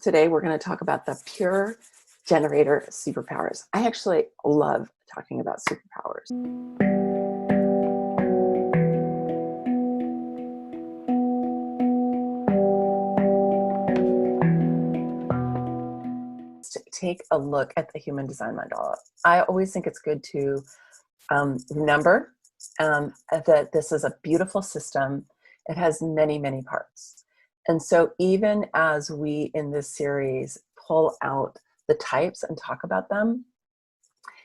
Today we're going to talk about the pure generator superpowers. I actually love talking about superpowers. Take a look at the human design mandala. I always think it's good to remember that this is a beautiful system. It has many, many parts. And so even as we in this series pull out the types and talk about them,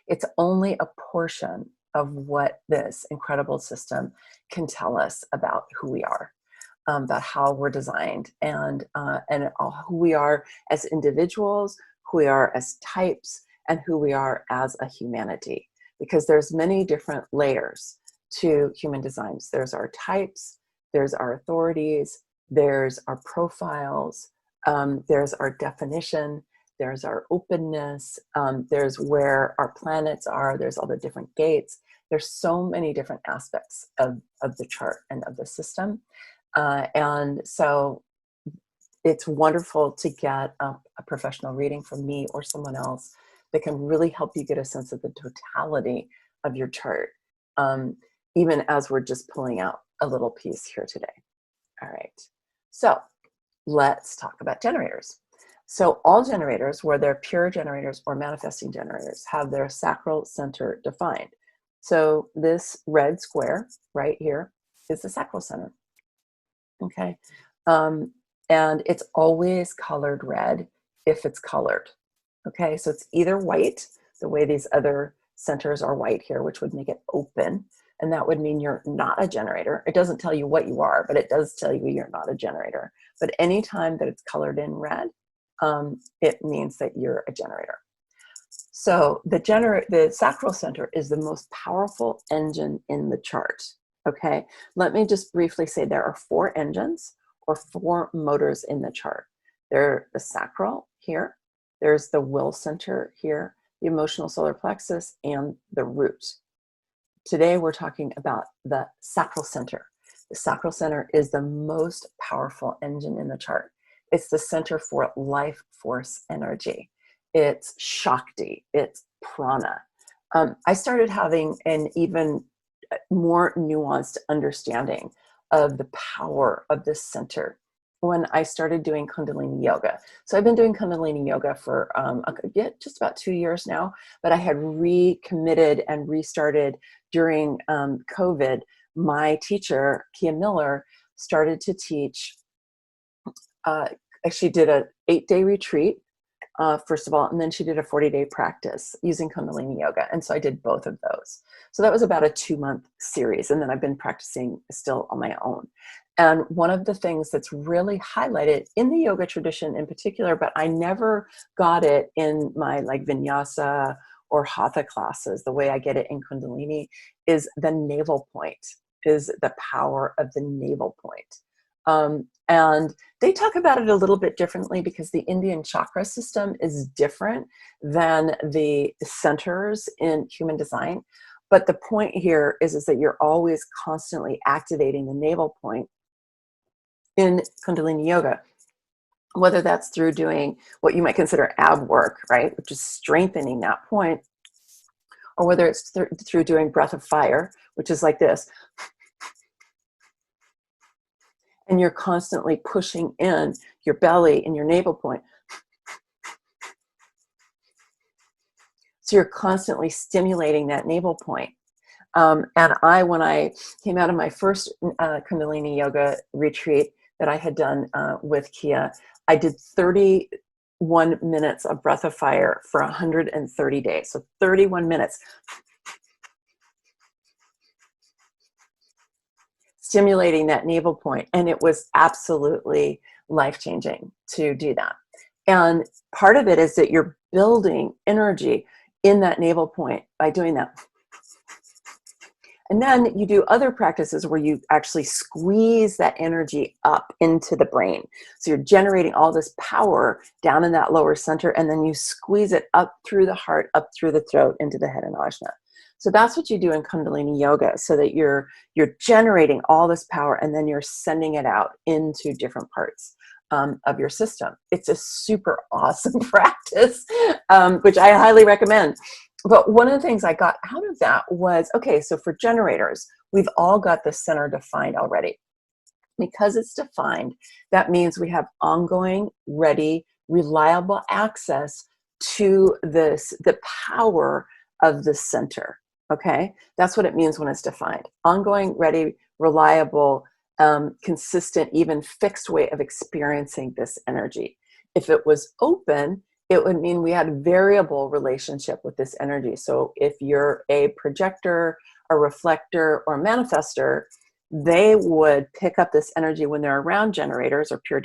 it's only a portion of what this incredible system can tell us about who we are, about how we're designed, and who we are as individuals, who we are as types, and who we are as a humanity. Because there's many different layers to human designs. There's our types, there's our authorities, there's our profiles, there's our definition, there's our openness, there's where our planets are, there's all the different gates. There's so many different aspects of the chart and of the system. And so it's wonderful to get a professional reading from me or someone else that can really help you get a sense of the totality of your chart, even as we're just pulling out a little piece here today. All right, so let's talk about generators. So all generators, whether they're pure generators or manifesting generators, have their sacral center defined. So this red square right here is the sacral center, okay? And it's always colored red if it's colored, okay? So it's either white, the way these other centers are white here, which would make it open, and that would mean you're not a generator. It doesn't tell you what you are, but it does tell you you're not a generator. But anytime that it's colored in red, it means that you're a generator. So the sacral center is the most powerful engine in the chart, okay? Let me just briefly say there are 4 engines or 4 motors in the chart. There's the sacral here, there's the will center here, the emotional solar plexus, and the root. Today we're talking about the sacral center. The sacral center is the most powerful engine in the chart. It's the center for life force energy. It's Shakti, it's prana. I started having an even more nuanced understanding of the power of this center when I started doing Kundalini yoga. So I've been doing Kundalini yoga for just about 2 years now, but I had recommitted and restarted during COVID. My teacher, Kia Miller, started to teach, she did an 8-day retreat, first of all, and then she did a 40-day practice using Kundalini yoga. And so I did both of those. So that was about a 2-month series. And then I've been practicing still on my own. And one of the things that's really highlighted in the yoga tradition in particular, but I never got it in my like vinyasa or hatha classes, the way I get it in Kundalini, is the navel point, is the power of the navel point. And they talk about it a little bit differently because the Indian chakra system is different than the centers in human design. But the point here is that you're always constantly activating the navel point in Kundalini yoga, whether that's through doing what you might consider ab work, right, which is strengthening that point, or whether it's through doing breath of fire, which is like this. And you're constantly pushing in your belly and your navel point. So you're constantly stimulating that navel point. And when I came out of my first Kundalini yoga retreat that I had done with Kia, I did 31 minutes of breath of fire for 130 days. So 31 minutes. Stimulating that navel point, and it was absolutely life-changing to do that. And part of it is that you're building energy in that navel point by doing that. And then you do other practices where you actually squeeze that energy up into the brain. So you're generating all this power down in that lower center, and then you squeeze it up through the heart, up through the throat, into the head and ajna. So that's what you do in Kundalini yoga, so that you're generating all this power, and then you're sending it out into different parts of your system. It's a super awesome practice, which I highly recommend. But one of the things I got out of that was, okay, so for generators, we've all got the center defined already. Because it's defined, that means we have ongoing, ready, reliable access to the power of the center. Okay, that's what it means when it's defined. Ongoing, ready, reliable, consistent, even fixed way of experiencing this energy. If it was open, it would mean we had a variable relationship with this energy. So if you're a projector, a reflector, or a manifester, they would pick up this energy when they're around generators or pure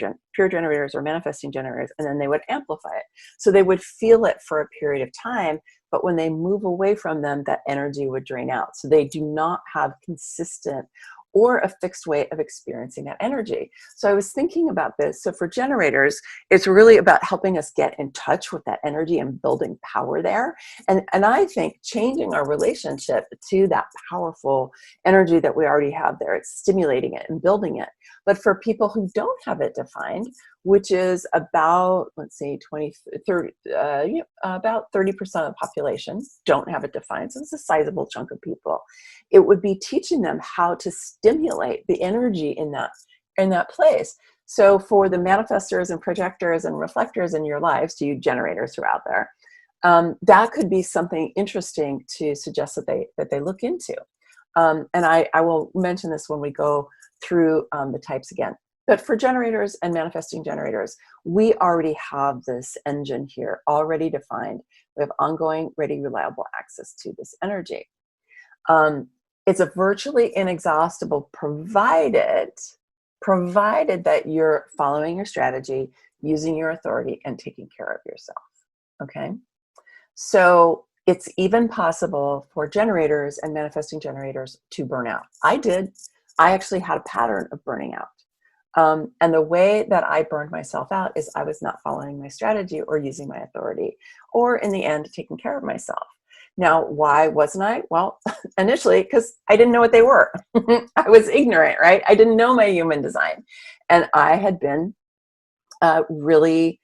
generators or manifesting generators, and then they would amplify it. So they would feel it for a period of time, but when they move away from them, that energy would drain out. So they do not have consistent or a fixed way of experiencing that energy. So I was thinking about this. So for generators, it's really about helping us get in touch with that energy and building power there. And I think changing our relationship to that powerful energy that we already have there, it's stimulating it and building it. But for people who don't have it defined, which is about, let's say, 30, about 30% of the population don't have it defined. So it's a sizable chunk of people. It would be teaching them how to stimulate the energy in that place. So for the manifestors and projectors and reflectors in your lives, to you generators who are out there, that could be something interesting to suggest that they look into. And I will mention this when we go through the types again. But for generators and manifesting generators, we already have this engine here already defined. We have ongoing, ready, reliable access to this energy. It's a virtually inexhaustible provided that you're following your strategy, using your authority, and taking care of yourself. Okay? So it's even possible for generators and manifesting generators to burn out. I actually had a pattern of burning out. And the way that I burned myself out is I was not following my strategy or using my authority, or in the end, taking care of myself. Now, why wasn't I? Well, initially, because I didn't know what they were. I was ignorant, right? I didn't know my human design. And I had been really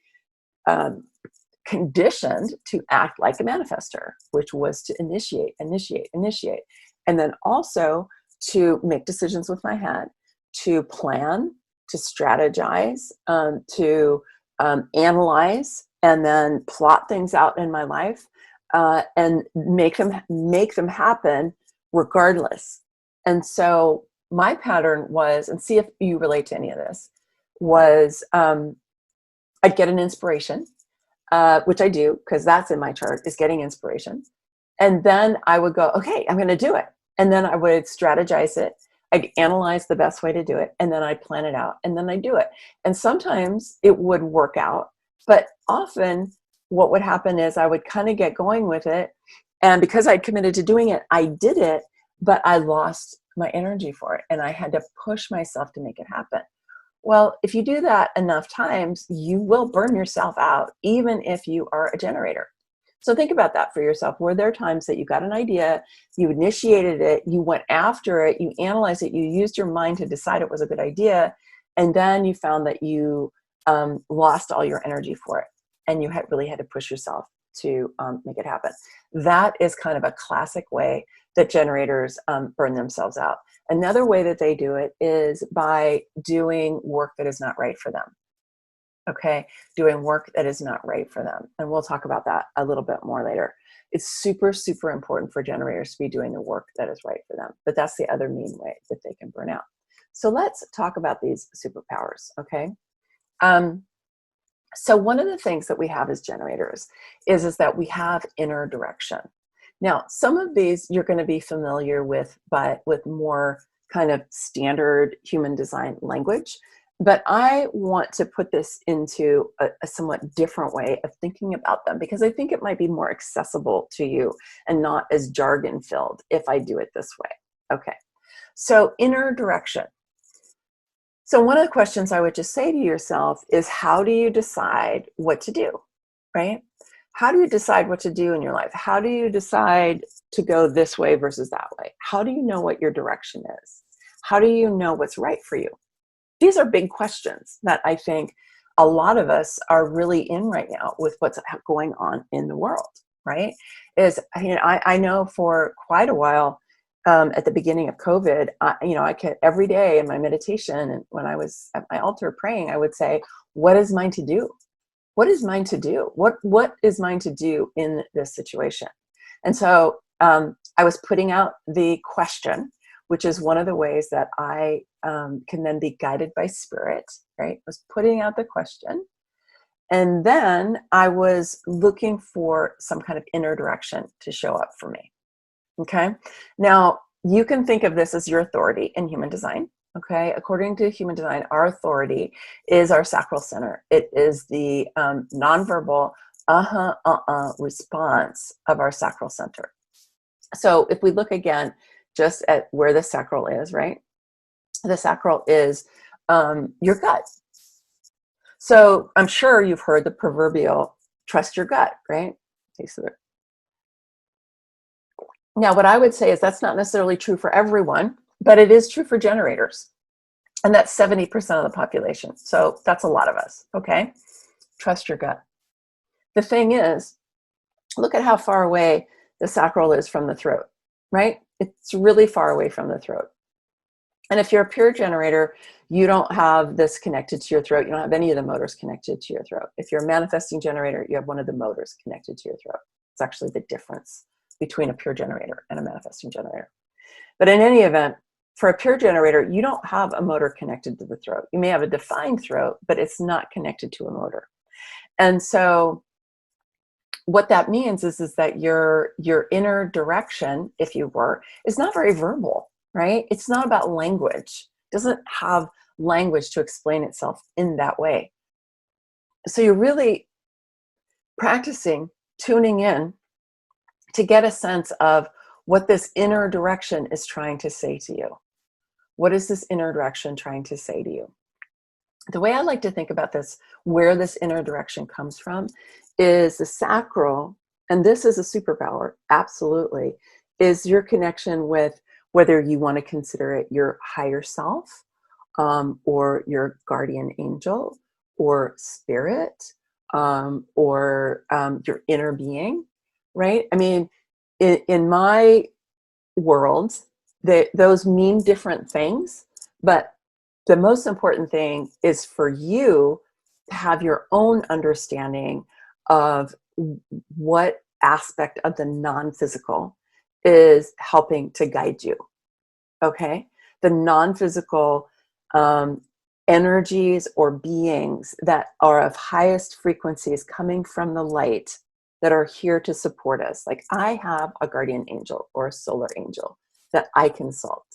conditioned to act like a manifester, which was to initiate. And then also to make decisions with my head, to plan, to strategize, to analyze, and then plot things out in my life, and make them happen regardless. And so my pattern was, and see if you relate to any of this, was I'd get an inspiration, which I do, because that's in my chart, is getting inspiration. And then I would go, okay, I'm going to do it. And then I would strategize it. I'd analyze the best way to do it, and then I'd plan it out, and then I'd do it. And sometimes it would work out, but often what would happen is I would kind of get going with it, and because I'd committed to doing it, I did it, but I lost my energy for it, and I had to push myself to make it happen. Well, if you do that enough times, you will burn yourself out, even if you are a generator. So think about that for yourself. Were there times that you got an idea, you initiated it, you went after it, you analyzed it, you used your mind to decide it was a good idea, and then you found that you lost all your energy for it, and you really had to push yourself to make it happen? That is kind of a classic way that generators burn themselves out. Another way that they do it is by doing work that is not right for them. Okay, doing work that is not right for them. And we'll talk about that a little bit more later. It's super, super important for generators to be doing the work that is right for them. But that's the other mean way that they can burn out. So let's talk about these superpowers, okay? So one of the things that we have as generators is that we have inner direction. Now, some of these you're going to be familiar with, but with more kind of standard human design language. But I want to put this into a somewhat different way of thinking about them, because I think it might be more accessible to you and not as jargon filled if I do it this way. Okay, so inner direction. So one of the questions I would just say to yourself is, how do you decide what to do, right? How do you decide what to do in your life? How do you decide to go this way versus that way? How do you know what your direction is? How do you know what's right for you? these are big questions that I think a lot of us are really in right now with what's going on in the world, right? I know for quite a while, at the beginning of COVID, I could every day in my meditation and when I was at my altar praying, I would say, what is mine to do? What is mine to do? What is mine to do in this situation? And so I was putting out the question, which is one of the ways that I can then be guided by spirit, right? I was putting out the question. And then I was looking for some kind of inner direction to show up for me. Okay. Now, you can think of this as your authority in human design. Okay. According to human design, our authority is our sacral center. It is the nonverbal response of our sacral center. So if we look again just at where the sacral is, right? The sacral is your gut. So I'm sure you've heard the proverbial trust your gut, right? Taste of it. Now, what I would say is that's not necessarily true for everyone, but it is true for generators. And that's 70% of the population. So that's a lot of us, okay? Trust your gut. The thing is, look at how far away the sacral is from the throat, right? It's really far away from the throat. And if you're a pure generator, you don't have this connected to your throat. You don't have any of the motors connected to your throat. If you're a manifesting generator, you have one of the motors connected to your throat. It's actually the difference between a pure generator and a manifesting generator. But in any event, for a pure generator, you don't have a motor connected to the throat. You may have a defined throat, but it's not connected to a motor. And so what that means is that your inner direction, if you were, is not very verbal, right? It's not about language. It doesn't have language to explain itself in that way. So you're really practicing tuning in to get a sense of what this inner direction is trying to say to you. What is this inner direction trying to say to you? The way I like to think about this, where this inner direction comes from, is the sacral, and this is a superpower, absolutely, is your connection with whether you want to consider it your higher self, or your guardian angel, or spirit, or your inner being, right? I mean, in my world, those mean different things, but the most important thing is for you to have your own understanding of what aspect of the non-physical is helping to guide you, okay? The non-physical energies or beings that are of highest frequencies coming from the light that are here to support us. Like I have a guardian angel or a solar angel that I consult.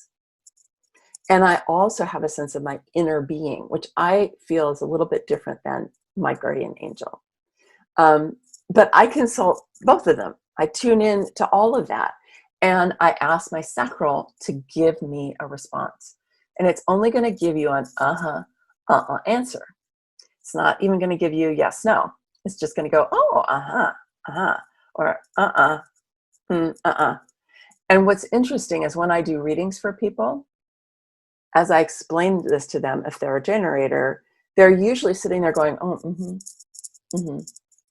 And I also have a sense of my inner being, which I feel is a little bit different than my guardian angel. But I consult both of them. I tune in to all of that. And I ask my sacral to give me a response. And it's only going to give you an answer. It's not even going to give you yes, no. It's just going to go, oh, or And what's interesting is when I do readings for people, as I explain this to them, if they're a generator, they're usually sitting there going, oh,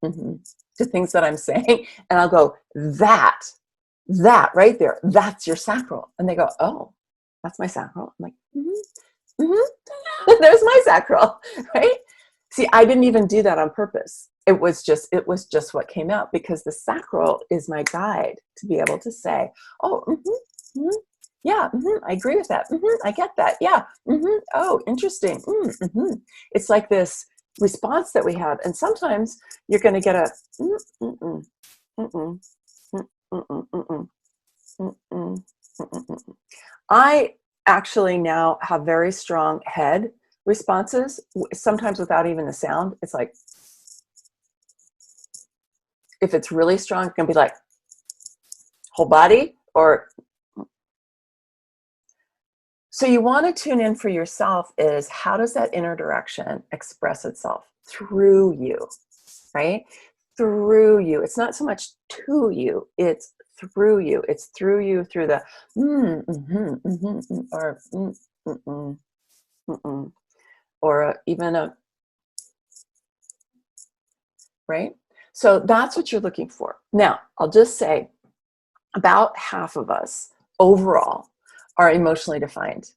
to things that I'm saying. And I'll go, that right there, that's your sacral. And they go, oh, that's my sacral. I'm like, there's my sacral, right? See, I didn't even do that on purpose. It was just what came out, because the sacral is my guide to be able to say, oh, yeah, I agree with that. I get that. Yeah. Oh, interesting. It's like this response that we have. And sometimes you're going to get a I actually now have very strong head responses, sometimes without even the sound. It's like, if it's really strong, it's going to be like whole body or. So you want to tune in for yourself is, how does that inner direction express itself through you, right? Through you. It's not so much to you, it's through you. It's through you, through the or even a, right? So that's what you're looking for. Now, I'll just say about half of us overall are emotionally defined.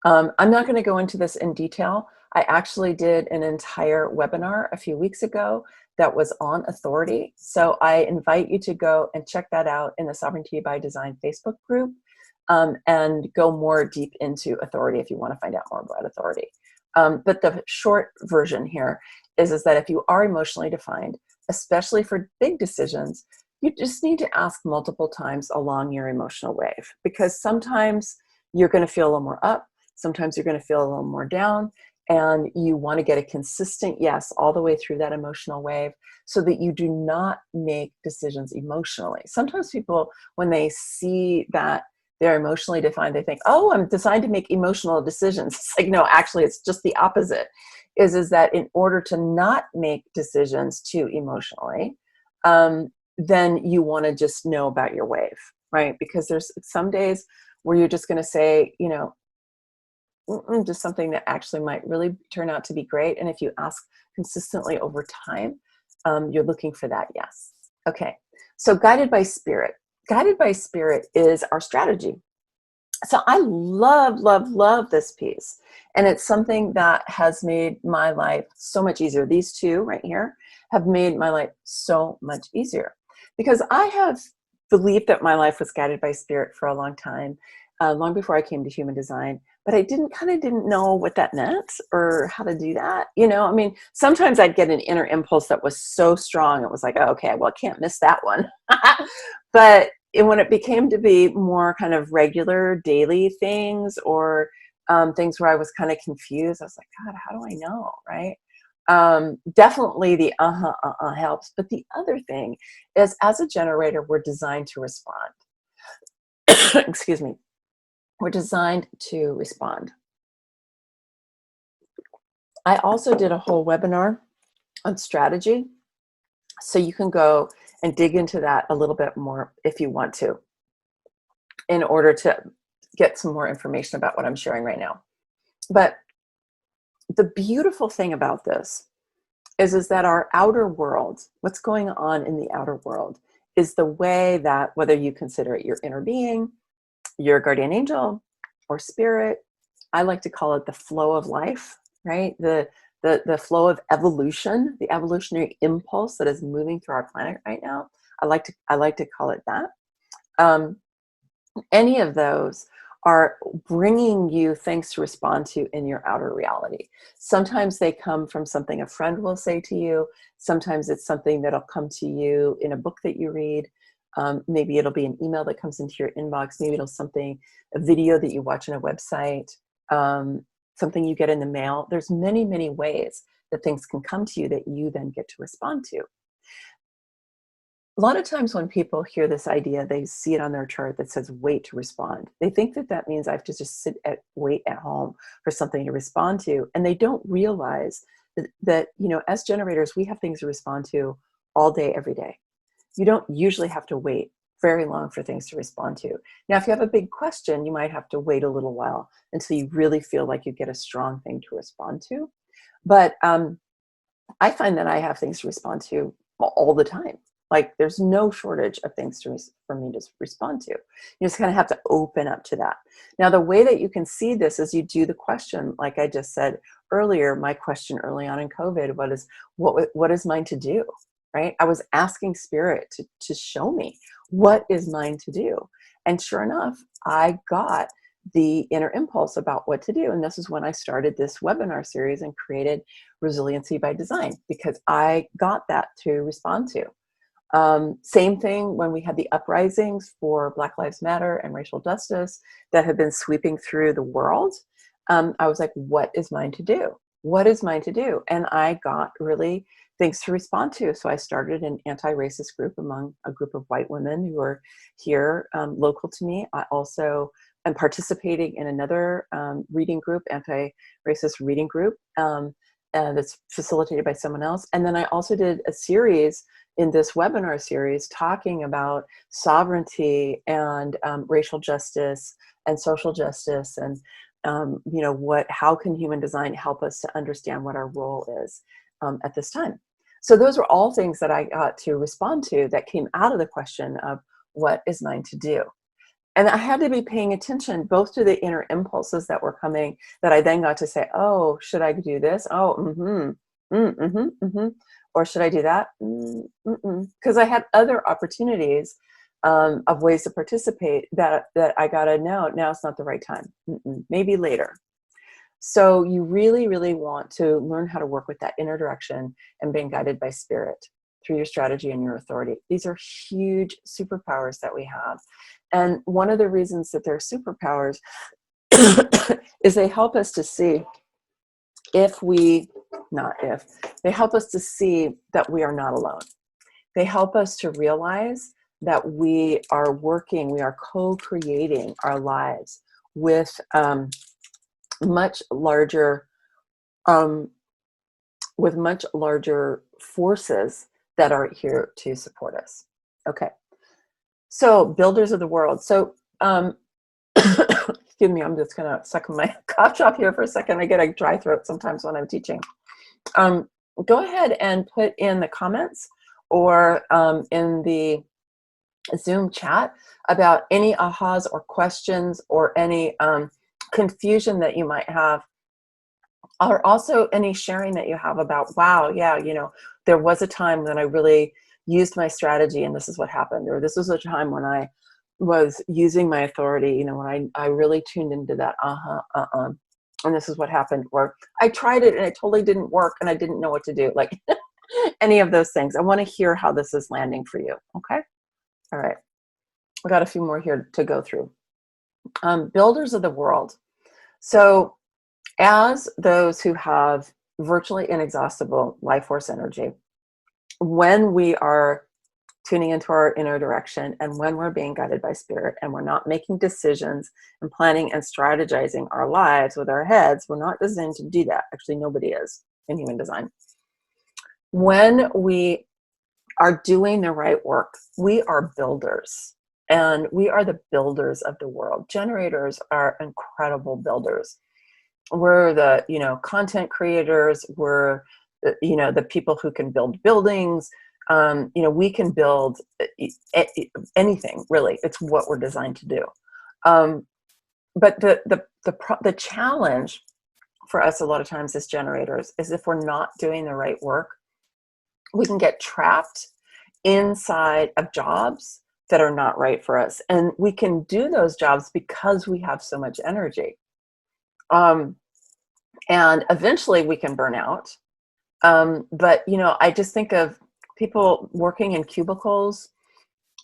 I'm not going to go into this in detail. I actually did an entire webinar a few weeks ago that was on authority. So I invite you to go and check that out in the Sovereignty by Design Facebook group, and go more deep into authority if you want to find out more about authority. But the short version here is that if you are emotionally defined, especially for big decisions, you just need to ask multiple times along your emotional wave, because sometimes you're going to feel a little more up, sometimes you're going to feel a little more down, and you want to get a consistent yes all the way through that emotional wave so that you do not make decisions emotionally. Sometimes people, when they see that they're emotionally defined, they think, oh, I'm designed to make emotional decisions. It's like, no, actually, it's just the opposite. Is that in order to not make decisions too emotionally, then you want to just know about your wave, right? Because there's some days where you're just going to say, you know, just something that actually might really turn out to be great. And if you ask consistently over time, you're looking for that yes. Okay, so guided by spirit. Guided by spirit is our strategy. So I love, love, love this piece. And it's something that has made my life so much easier. These two right here have made my life so much easier, because I have believed that my life was guided by spirit for a long time, long before I came to human design. But I kind of didn't know what that meant or how to do that. You know, I mean, sometimes I'd get an inner impulse that was so strong. It was like, oh, okay, well, I can't miss that one. But when it became to be more kind of regular daily things, or things where I was kind of confused, I was like, God, how do I know, right? Definitely the helps. But the other thing is, as a generator, we're designed to respond. Excuse me. We're designed to respond. I also did a whole webinar on strategy, so you can go and dig into that a little bit more if you want to, in order to get some more information about what I'm sharing right now. But the beautiful thing about this is that our outer world, what's going on in the outer world, is the way that, whether you consider it your inner being, your guardian angel, or spirit, I like to call it the flow of life, right? The flow of evolution, the evolutionary impulse that is moving through our planet right now. I like to call it that. Any of those are bringing you things to respond to in your outer reality. Sometimes they come from something a friend will say to you. Sometimes it's something that'll come to you in a book that you read. Maybe it'll be an email that comes into your inbox. Maybe it'll a video that you watch on a website, something you get in the mail. There's many, many ways that things can come to you that you then get to respond to. A lot of times when people hear this idea, they see it on their chart that says wait to respond. They think that that means I have to just wait at home for something to respond to. And they don't realize that, you know, as generators, we have things to respond to all day, every day. You don't usually have to wait very long for things to respond to. Now, if you have a big question, you might have to wait a little while until you really feel like you get a strong thing to respond to. But I find that I have things to respond to all the time. Like, there's no shortage of things for me to respond to. You just kind of have to open up to that. Now, the way that you can see this is you do the question, like I just said earlier, my question early on in COVID was, what is mine to do, right? I was asking Spirit to show me what is mine to do. And sure enough, I got the inner impulse about what to do. And this is when I started this webinar series and created Resiliency by Design, because I got that to respond to. Same thing when we had the uprisings for Black Lives Matter and racial justice that have been sweeping through the world. I was like, what is mine to do? What is mine to do? And I got really things to respond to. So I started an anti-racist group among a group of white women who are here local to me. I also am participating in another reading group, anti-racist reading group, that's facilitated by someone else. And then I also did a series in this webinar series talking about sovereignty and racial justice and social justice and you know, how can human design help us to understand what our role is at this time? So those were all things that I got to respond to that came out of the question of what is mine to do? And I had to be paying attention both to the inner impulses that were coming, that I then got to say, oh, should I do this? Oh, or should I do that? Because I had other opportunities of ways to participate that I got to know, now's not the right time. Maybe later. So you really, really want to learn how to work with that inner direction and being guided by spirit through your strategy and your authority. These are huge superpowers that we have. And one of the reasons that they're superpowers is they help us to see they help us to see that we are not alone. They help us to realize that we are co-creating our lives with much larger forces that are here to support us. Okay. So builders of the world. So, excuse me, I'm just going to suck my cough drop here for a second. I get a dry throat sometimes when I'm teaching. Go ahead and put in the comments or in the Zoom chat about any ahas or questions or any confusion that you might have, or also any sharing that you have about, wow, yeah, you know, there was a time when I really used my strategy and this is what happened, or this was a time when I was using my authority, you know, when I really tuned into that, and this is what happened, or I tried it and it totally didn't work and I didn't know what to do, like any of those things. I want to hear how this is landing for you. Okay. All right. I got a few more here to go through. Builders of the world. So as those who have virtually inexhaustible life force energy, when we are tuning into our inner direction and when we're being guided by spirit and we're not making decisions and planning and strategizing our lives with our heads, we're not designed to do that. Actually, nobody is in human design. When we are doing the right work, we are builders. And we are the builders of the world. Generators are incredible builders. We're the, you know, content creators. We're, you know, the people who can build buildings. You know, we can build anything, really. It's what we're designed to do. But the challenge for us a lot of times as generators is if we're not doing the right work, we can get trapped inside of jobs that are not right for us. And we can do those jobs because we have so much energy. And eventually we can burn out. But, you know, I just think of people working in cubicles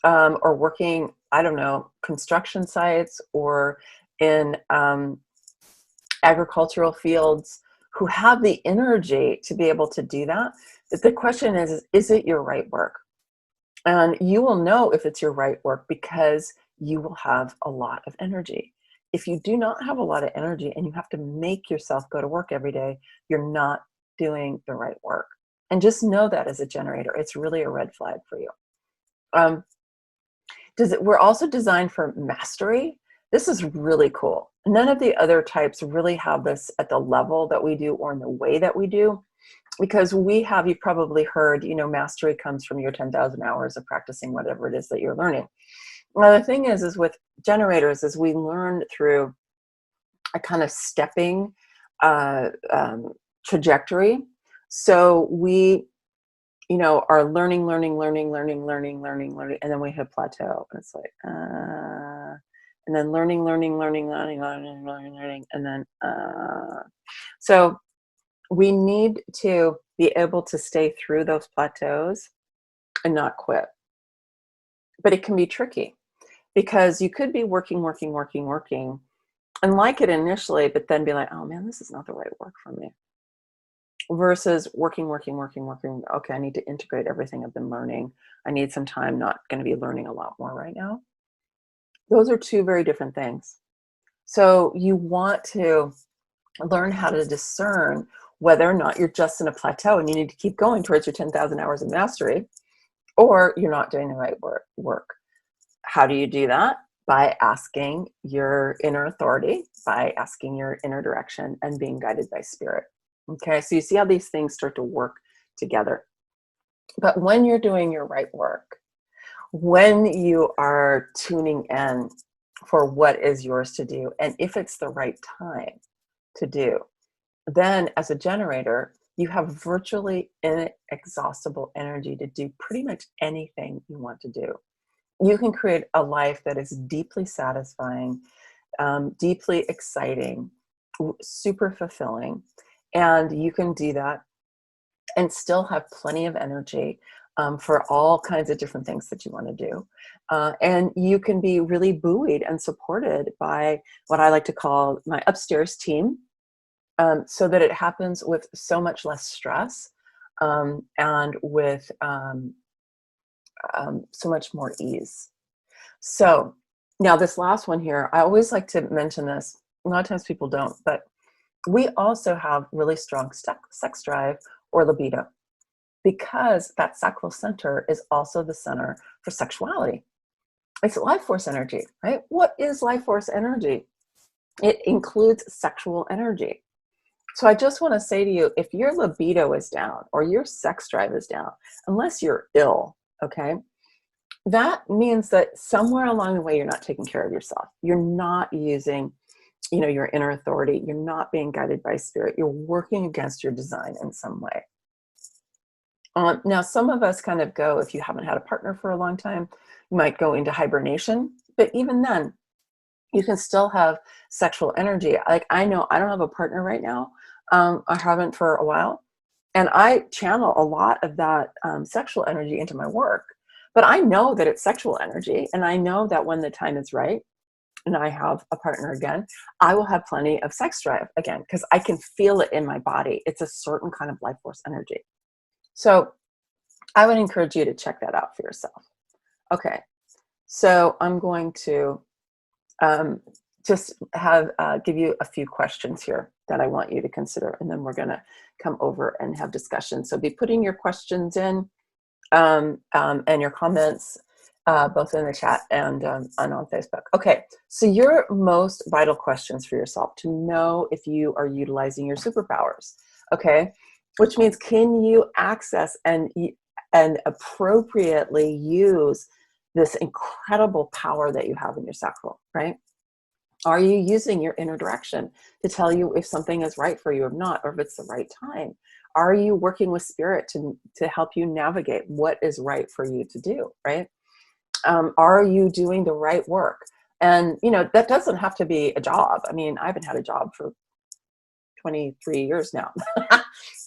or working, I don't know, construction sites or in agricultural fields who have the energy to be able to do that. The question is it your right work? And you will know if it's your right work because you will have a lot of energy. If you do not have a lot of energy and you have to make yourself go to work every day, you're not doing the right work. And just know that as a generator, it's really a red flag for you. We're also designed for mastery. This is really cool. None of the other types really have this at the level that we do or in the way that we do. Because you've probably heard, you know, mastery comes from your 10,000 hours of practicing whatever it is that you're learning. Now, the thing is with generators is we learn through a kind of stepping trajectory. So we, you know, are learning, and then we hit plateau. And it's like, and then learning, and then, so we need to be able to stay through those plateaus and not quit. But it can be tricky because you could be working and like it initially, but then be like, oh man, this is not the right work for me. Versus working. Okay, I need to integrate everything I've been learning. I need some time, not going to be learning a lot more right now. Those are two very different things. So you want to learn how to discern whether or not you're just in a plateau and you need to keep going towards your 10,000 hours of mastery, or you're not doing the right work. How do you do that? by asking your inner authority, by asking your inner direction, and being guided by spirit. Okay, so you see how these things start to work together. But when you're doing your right work, when you are tuning in for what is yours to do, and if it's the right time to do, then as a generator, you have virtually inexhaustible energy to do pretty much anything you want to do. You can create a life that is deeply satisfying, deeply exciting, super fulfilling, and you can do that and still have plenty of energy for all kinds of different things that you want to do. And you can be really buoyed and supported by what I like to call my upstairs team, so that it happens with so much less stress, and with so much more ease. So now this last one here, I always like to mention this. A lot of times people don't, but we also have really strong sex drive or libido, because that sacral center is also the center for sexuality. It's life force energy, right? What is life force energy? It includes sexual energy. So I just want to say to you, if your libido is down or your sex drive is down, unless you're ill, okay, that means that somewhere along the way, you're not taking care of yourself. You're not using, your inner authority. You're not being guided by spirit. You're working against your design in some way. Now, some of us kind of go, if you haven't had a partner for a long time, you might go into hibernation. But even then, you can still have sexual energy. Like, I know I don't have a partner right now. I haven't for a while. And I channel a lot of that sexual energy into my work. But I know that it's sexual energy. And I know that when the time is right and I have a partner again, I will have plenty of sex drive again, because I can feel it in my body. It's a certain kind of life force energy. So I would encourage you to check that out for yourself. Okay, so I'm going to just give you a few questions here that I want you to consider, and then we're going to come over and have discussion. So be putting your questions in and your comments, both in the chat and on Facebook. Okay, so your most vital questions for yourself to know if you are utilizing your superpowers. Okay, which means, can you access and appropriately use this incredible power that you have in your sacral, right? Are you using your inner direction to tell you if something is right for you or not, or if it's the right time? Are you working with spirit to help you navigate what is right for you to do, right? Are you doing the right work? And, that doesn't have to be a job. I mean, I haven't had a job for 23 years now.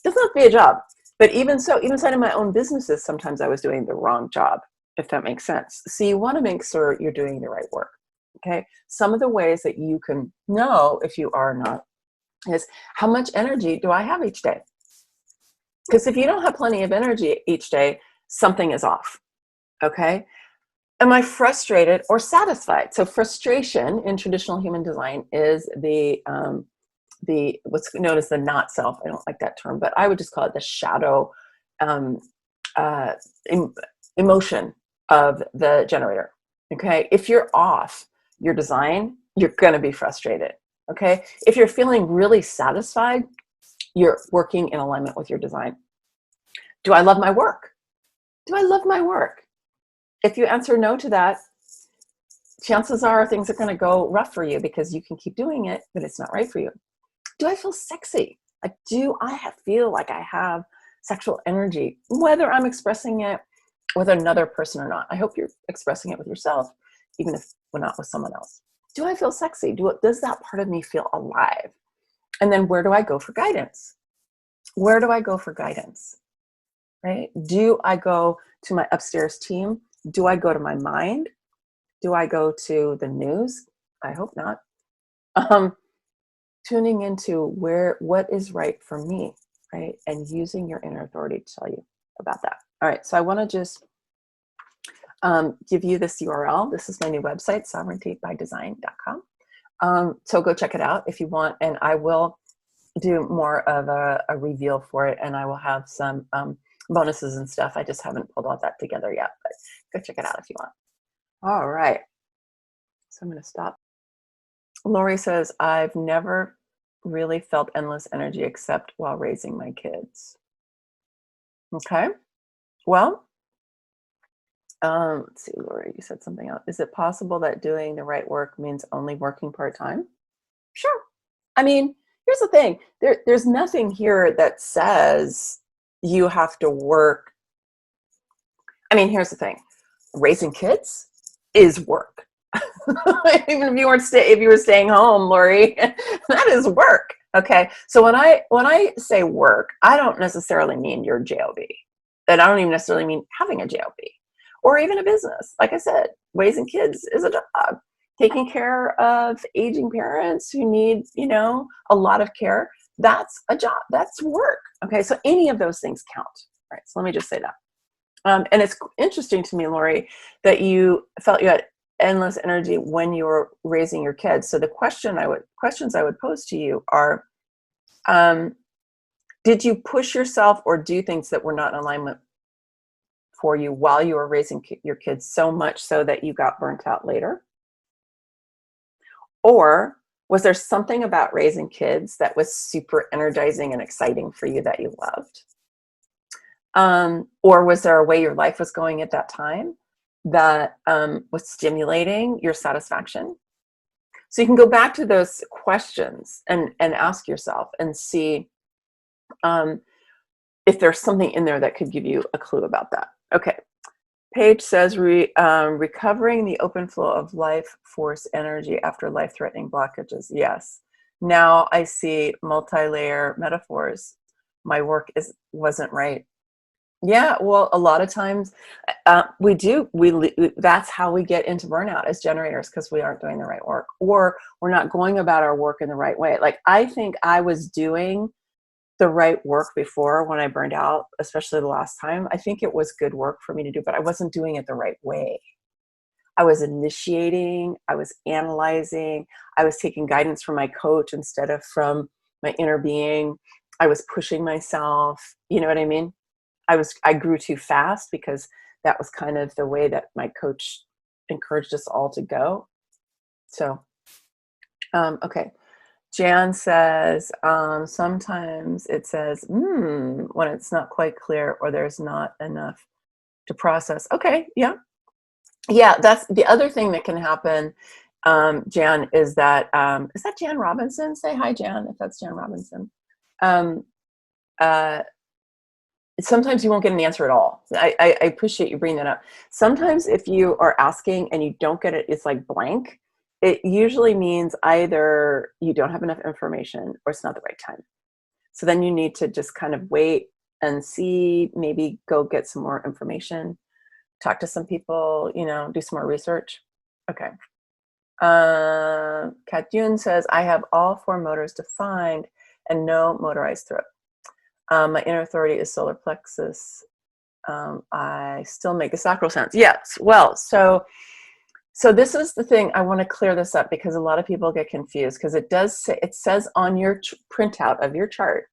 Doesn't have to be a job. But even so, even inside of my own businesses, sometimes I was doing the wrong job, if that makes sense. So you want to make sure you're doing the right work. Okay. Some of the ways that you can know if you are or not is, how much energy do I have each day? Because if you don't have plenty of energy each day, something is off. Okay. Am I frustrated or satisfied? So frustration in traditional human design is the what's known as the not self. I don't like that term, but I would just call it the shadow emotion of the generator. Okay. If you're off your design, you're going to be frustrated. Okay. If you're feeling really satisfied, you're working in alignment with your design. Do I love my work? Do I love my work? If you answer no to that, chances are things are going to go rough for you, because you can keep doing it, but it's not right for you. Do I feel sexy? Like, do I feel like I have sexual energy, whether I'm expressing it with another person or not? I hope you're expressing it with yourself, even if we're not with someone else. Do I feel sexy? Does that part of me feel alive? And then where do I go for guidance? Where do I go for guidance? Right? Do I go to my upstairs team? Do I go to my mind? Do I go to the news? I hope not. Tuning into what is right for me, right? And using your inner authority to tell you about that. All right, so I want to just give you this URL. This is my new website, sovereigntybydesign.com. So go check it out if you want, and I will do more of a reveal for it, and I will have some bonuses and stuff. I just haven't pulled all that together yet, but go check it out if you want. All right. So I'm going to stop. Lori says, I've never really felt endless energy except while raising my kids. Okay. Well, let's see, Lori, you said something else. Is it possible that doing the right work means only working part-time? Sure. I mean, here's the thing. There's nothing here that says you have to work. I mean, here's the thing. Raising kids is work. Even if you were staying home, Lori, that is work. Okay. So when I say work, I don't necessarily mean your job. And I don't even necessarily mean having a job or even a business. Like I said, raising kids is a job. Taking care of aging parents who need, a lot of care, that's a job. That's work. Okay. So any of those things count. Right. So let me just say that. And it's interesting to me, Lori, that you felt you had endless energy when you were raising your kids. So the questions I would pose to you are, did you push yourself or do things that were not in alignment for you while you were raising your kids so much so that you got burnt out later? Or was there something about raising kids that was super energizing and exciting for you that you loved? Or was there a way your life was going at that time that was stimulating your satisfaction? So you can go back to those questions and ask yourself and see if there's something in there that could give you a clue about that. Okay. Paige says, recovering the open flow of life force energy after life-threatening blockages. Yes. Now I see multi-layer metaphors. My work wasn't right. Yeah, well, a lot of times that's how we get into burnout as generators, because we aren't doing the right work, or we're not going about our work in the right way. Like, I think I was doing the right work before when I burned out, especially the last time. I think it was good work for me to do, but I wasn't doing it the right way. I was initiating, I was analyzing, I was taking guidance from my coach instead of from my inner being. I was pushing myself, you know what I mean? I grew too fast because that was kind of the way that my coach encouraged us all to go. So, okay. Jan says, sometimes it says, when it's not quite clear or there's not enough to process. Okay. Yeah. Yeah. That's the other thing that can happen. Jan, is that Jan Robinson? Say hi, Jan, if that's Jan Robinson. Sometimes you won't get an answer at all. I appreciate you bringing that up. Sometimes if you are asking and you don't get it, it's like blank. It usually means either you don't have enough information or it's not the right time. So then you need to just kind of wait and see, maybe go get some more information, talk to some people, do some more research. Okay. Kat Yun says, I have all 4 motors defined and no motorized throat. My inner authority is solar plexus. I still make the sacral sounds. Yes. Well, so this is the thing. I want to clear this up because a lot of people get confused, because it says on your printout of your chart,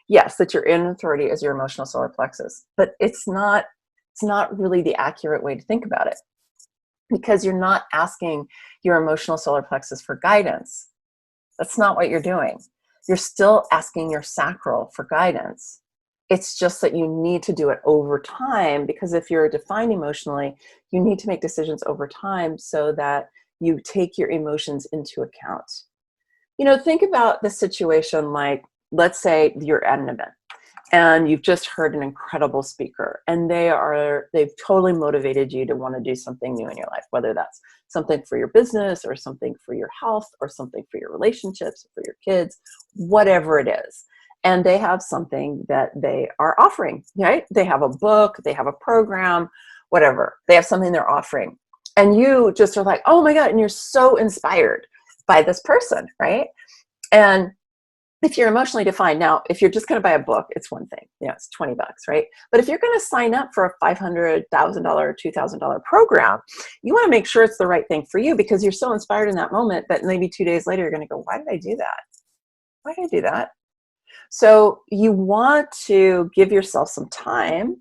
yes, that your inner authority is your emotional solar plexus, but it's not really the accurate way to think about it, because you're not asking your emotional solar plexus for guidance. That's not what you're doing. You're still asking your sacral for guidance. It's just that you need to do it over time, because if you're defined emotionally, you need to make decisions over time so that you take your emotions into account. Think about the situation like, let's say you're at an event and you've just heard an incredible speaker, and they've totally motivated you to want to do something new in your life, whether that's something for your business or something for your health or something for your relationships, for your kids, whatever it is. And they have something that they are offering, right? They have a book, they have a program, whatever. They have something they're offering. And you just are like, oh my God, and you're so inspired by this person, right? And if you're emotionally defined, now, if you're just going to buy a book, it's one thing, it's $20, right? But if you're going to sign up for a $500,000 or $2,000 program, you want to make sure it's the right thing for you, because you're so inspired in that moment that maybe 2 days later, you're going to go, why did I do that? Why did I do that? So you want to give yourself some time,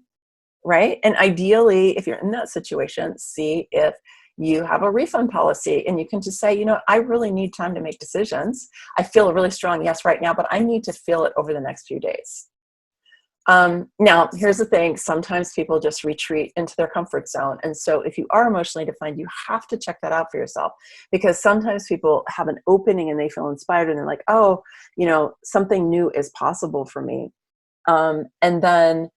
right? And ideally, if you're in that situation, see if you have a refund policy, and you can just say, you know, I really need time to make decisions. I feel a really strong yes right now, but I need to feel it over the next few days. Now, here's the thing. Sometimes people just retreat into their comfort zone. And so if you are emotionally defined, you have to check that out for yourself, because sometimes people have an opening and they feel inspired and they're like, oh, you know, something new is possible for me. And then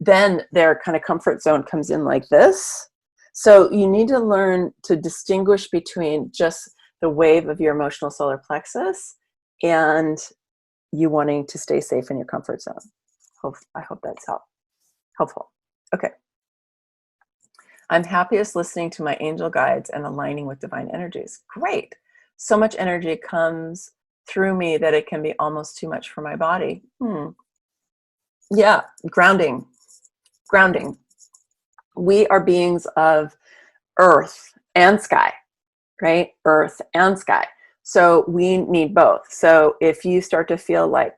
their kind of comfort zone comes in like this. So you need to learn to distinguish between just the wave of your emotional solar plexus and you wanting to stay safe in your comfort zone. I hope that's helpful. Okay. I'm happiest listening to my angel guides and aligning with divine energies. Great. So much energy comes through me that it can be almost too much for my body. Yeah, grounding. We are beings of earth and sky, right? Earth and sky. So we need both. So if you start to feel like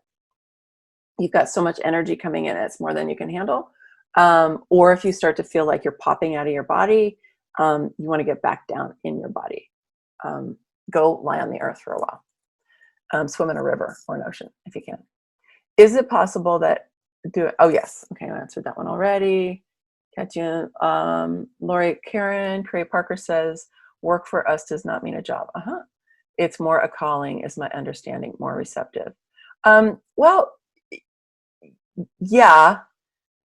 you've got so much energy coming in, it's more than you can handle, or if you start to feel like you're popping out of your body, you want to get back down in your body. Go lie on the earth for a while. Swim in a river or an ocean if you can. Is it possible that oh yes, okay, I answered that one already. Katya, Lori Karen, Cray Parker says, work for us does not mean a job. It's more a calling, is my understanding, more receptive. Well, yeah.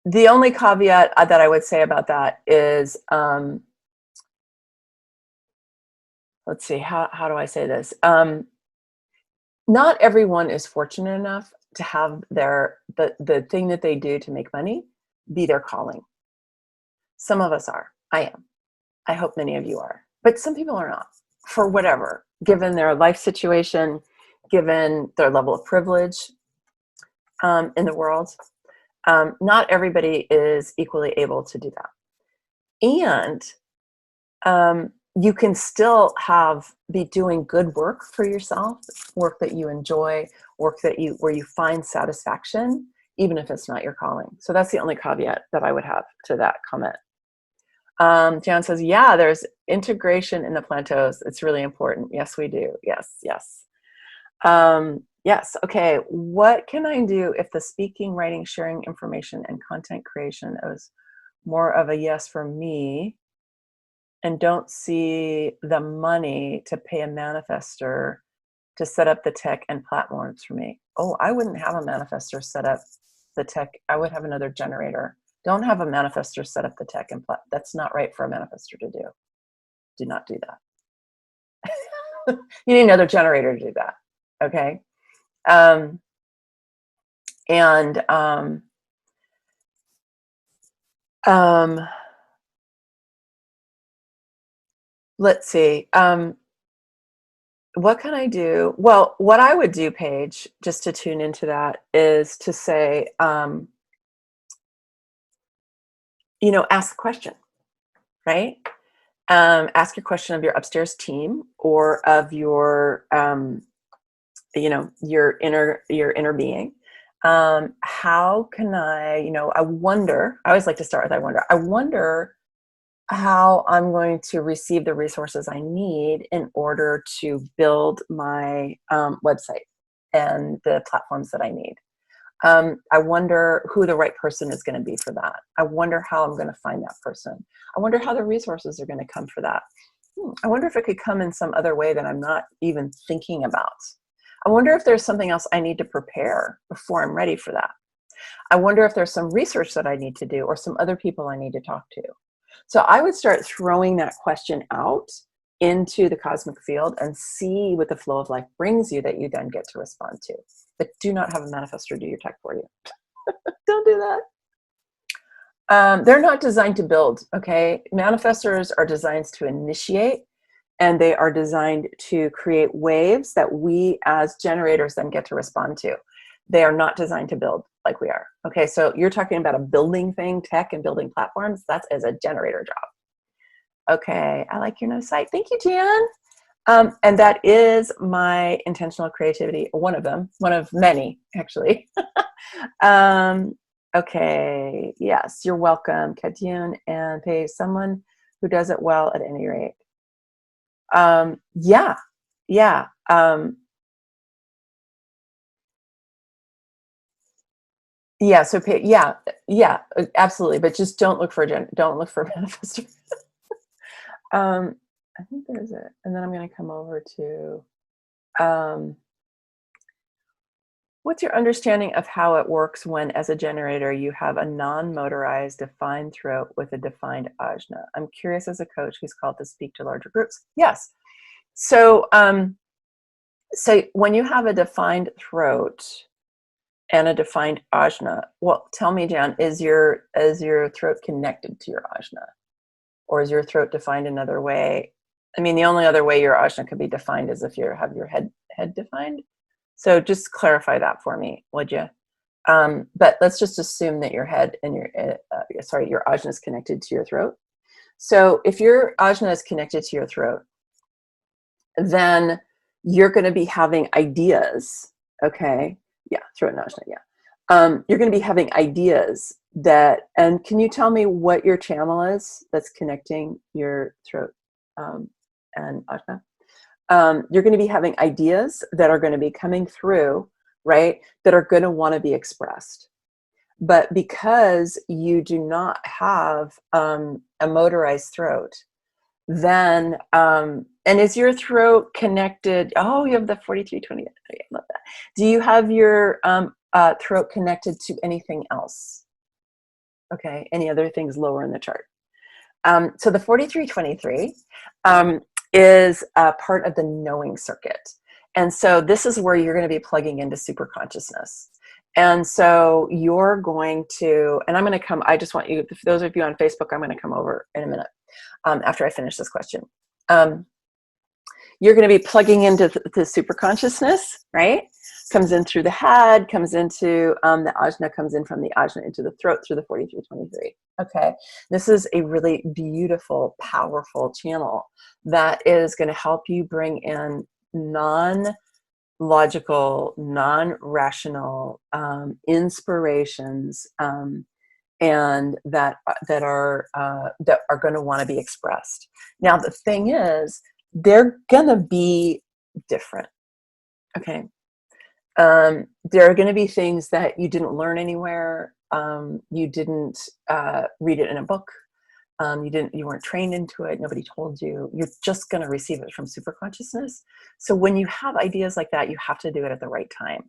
The only caveat that I would say about that is, let's see, how do I say this? Not everyone is fortunate enough to have the thing that they do to make money be their calling. Some of us are. I am. I hope many of you are. But some people are not, for whatever, given their life situation, given their level of privilege in the world. Not everybody is equally able to do that. And you can still be doing good work for yourself, work that you enjoy, work where you find satisfaction, even if it's not your calling. So that's the only caveat that I would have to that comment. Jan says, yeah, there's integration in the plateaus. It's really important. Yes, we do. Yes. Yes. Okay. What can I do if the speaking, writing, sharing information, and content creation is more of a yes for me and don't see the money to pay a manifestor to set up the tech and platforms for me? Oh, I wouldn't have a manifestor set up the tech. I would have another generator. Don't have a manifestor set up the tech and that's not right for a manifestor to do. Do not do that. You need another generator to do that. Okay. Let's see. What can I do? Well, what I would do, Paige, just to tune into that, is to say, ask the question, right? Ask your question of your upstairs team or of your, your inner being. How can I wonder, I always like to start with, I wonder how I'm going to receive the resources I need in order to build my website and the platforms that I need. I wonder who the right person is going to be for that. I wonder how I'm going to find that person. I wonder how the resources are going to come for that. I wonder if it could come in some other way that I'm not even thinking about. I wonder if there's something else I need to prepare before I'm ready for that. I wonder if there's some research that I need to do or some other people I need to talk to. So I would start throwing that question out into the cosmic field and see what the flow of life brings you that you then get to respond to. But do not have a manifestor do your tech for you. Don't do that. They're not designed to build, okay? Manifestors are designed to initiate, and they are designed to create waves that we as generators then get to respond to. They are not designed to build like we are. Okay, so you're talking about a building thing, tech and building platforms. That's as a generator job. Okay, I like your no site. Thank you, Jan. And that is my intentional creativity, one of them, one of many, actually. Okay, yes, you're welcome, Katyun and Paige. Someone who does it well at any rate. Yeah, yeah. Yeah, so yeah, yeah, absolutely. But just don't look for don't look for a manifestor. I think there's it. And then I'm going to come over to what's your understanding of how it works when, as a generator, you have a non-motorized defined throat with a defined ajna? I'm curious, as a coach who's called to speak to larger groups. Yes. So, so when you have a defined throat and a defined ajna, well, tell me, Jan, is your throat connected to your ajna, or is your throat defined another way? I mean, the only other way your ajna could be defined is if you have your head defined. So just clarify that for me, would you? But let's just assume that your head and your your ajna is connected to your throat. So if your ajna is connected to your throat, then you're going to be having ideas. Okay, yeah, throat and ajna, yeah. You're going to be having ideas that, and can you tell me what your channel is that's connecting your throat and ajna? You're going to be having ideas that are going to be coming through, right, that are going to want to be expressed. But because you do not have a motorized throat, then, and is your throat connected? Oh, you have the 4320. I love that. Do you have your throat connected to anything else? Okay, any other things lower in the chart? So the 4323 is part of the knowing circuit. And so this is where you're going to be plugging into super consciousness. And so you're going to, and I'm going to come, I just want you, for those of you on Facebook, I'm going to come over in a minute after I finish this question. You're going to be plugging into the super consciousness, right? Comes in through the head, comes into the ajna, comes in from the ajna into the throat through the 4323. Okay, this is a really beautiful, powerful channel that is going to help you bring in non-logical, non-rational inspirations, and that are going to want to be expressed. Now, the thing is, they're going to be different. Okay. There are going to be things that you didn't learn anywhere. You didn't read it in a book. You weren't trained into it. Nobody told you. You're just going to receive it from super consciousness. So when you have ideas like that, you have to do it at the right time.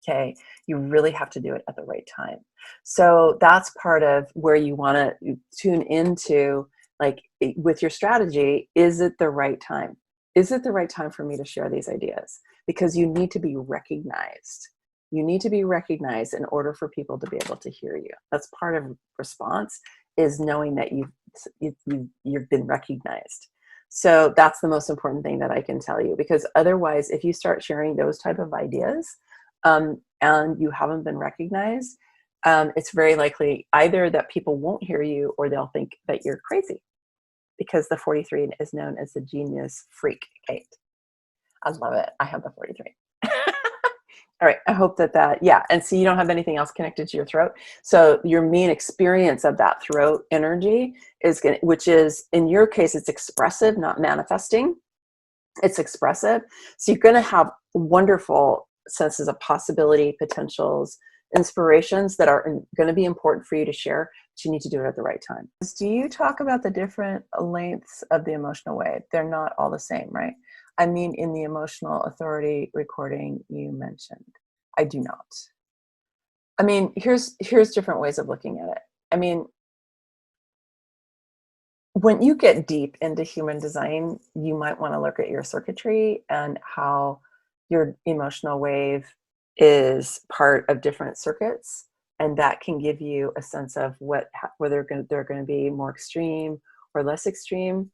Okay. You really have to do it at the right time. So that's part of where you want to tune into, like, with your strategy. Is it the right time? Is it the right time for me to share these ideas? Because you need to be recognized. You need to be recognized in order for people to be able to hear you. That's part of response, is knowing that you've been recognized. So that's the most important thing that I can tell you, because otherwise, if you start sharing those type of ideas and you haven't been recognized, it's very likely either that people won't hear you, or they'll think that you're crazy, because the 43 is known as the genius freak gate. I love it. I have the 43. All right. I hope that, yeah. And so you don't have anything else connected to your throat. So your main experience of that throat energy is which is, in your case, it's expressive, not manifesting. It's expressive. So you're going to have wonderful senses of possibility, potentials, inspirations that are going to be important for you to share, but you need to do it at the right time. Do you talk about the different lengths of the emotional wave? They're not all the same, right? I mean, in the emotional authority recording you mentioned, I do not. I mean, here's different ways of looking at it. I mean, when you get deep into human design, you might want to look at your circuitry and how your emotional wave is part of different circuits, and that can give you a sense of whether they're going to be more extreme or less extreme.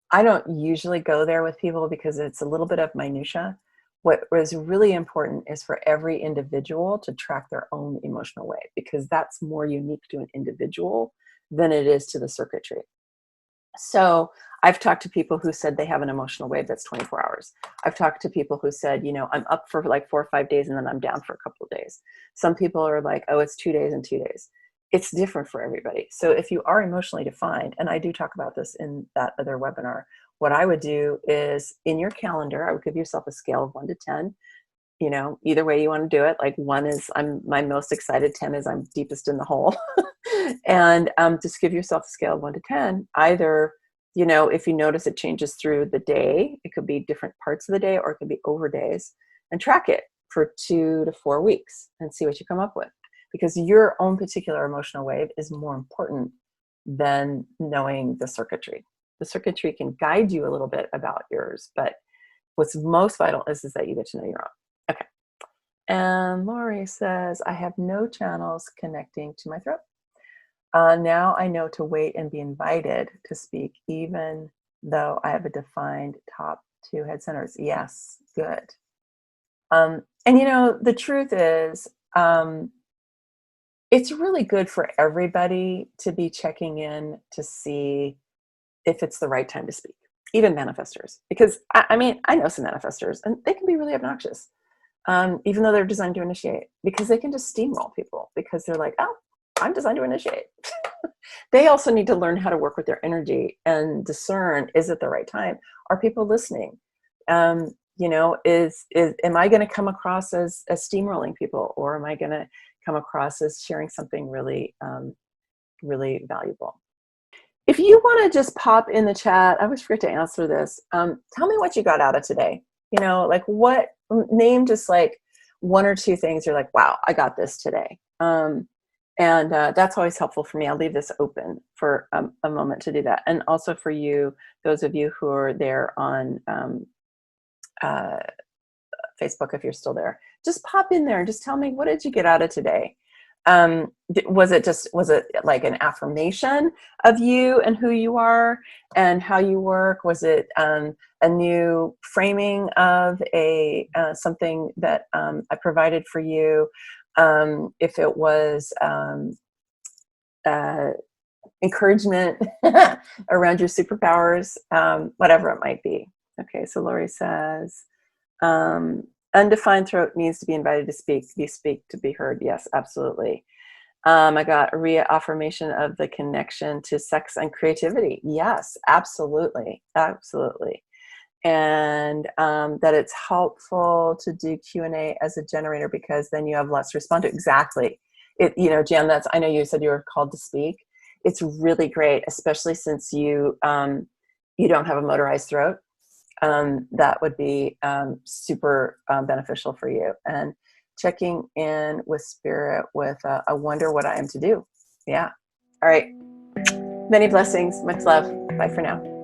I don't usually go there with people because it's a little bit of minutia. What is really important is for every individual to track their own emotional wave, because that's more unique to an individual than it is to the circuitry. So I've talked to people who said they have an emotional wave that's 24 hours. I've talked to people who said, I'm up for like 4 or 5 days and then I'm down for a couple of days. Some people are like, oh, it's 2 days and 2 days. it's different for everybody. So if you are emotionally defined, and I do talk about this in that other webinar, what I would do is in your calendar, I would give yourself a scale of 1 to 10. You know, either way you want to do it. Like 1 is I'm my most excited, 10 is I'm deepest in the hole. And just give yourself a scale of 1 to 10. Either, you know, if you notice it changes through the day, it could be different parts of the day or it could be over days, and track it for 2 to 4 weeks and see what you come up with. Because your own particular emotional wave is more important than knowing the circuitry. The circuitry can guide you a little bit about yours, but what's most vital is that you get to know your own. Okay. And Lori says, I have no channels connecting to my throat. Now I know to wait and be invited to speak, even though I have a defined top 2 head centers. Yes, good. And you know, the truth is, it's really good for everybody to be checking in to see if it's the right time to speak, even manifestors. Because I mean, I know some manifestors and they can be really obnoxious, even though they're designed to initiate, because they can just steamroll people because they're like, oh, I'm designed to initiate. They also need to learn how to work with their energy and discern, is it the right time? Are people listening? You know, am I going to come across as steamrolling people, or am I going to come across as sharing something really, really valuable? If you want to just pop in the chat, I always forget to answer this. Tell me what you got out of today. You know, like name just like 1 or 2 things you're like, wow, I got this today. And that's always helpful for me. I'll leave this open for a moment to do that. And also for you, those of you who are there on Facebook, if you're still there, just pop in there and just tell me, what did you get out of today? Was it like an affirmation of you and who you are and how you work? Was it a new framing of something that I provided for you? If it was encouragement around your superpowers, whatever it might be. Okay, so Lori says, undefined throat needs to be invited to speak to be heard. Yes, absolutely. I got a reaffirmation of the connection to sex and creativity. Yes, absolutely. Absolutely. And that it's helpful to do Q&A as a generator because then you have less to respond to. Exactly. You know, Jan, I know you said you were called to speak. It's really great, especially since you don't have a motorized throat. That would be super beneficial for you. And checking in with spirit with I wonder what I am to do. Yeah. All right. Many blessings. Much love. Bye for now.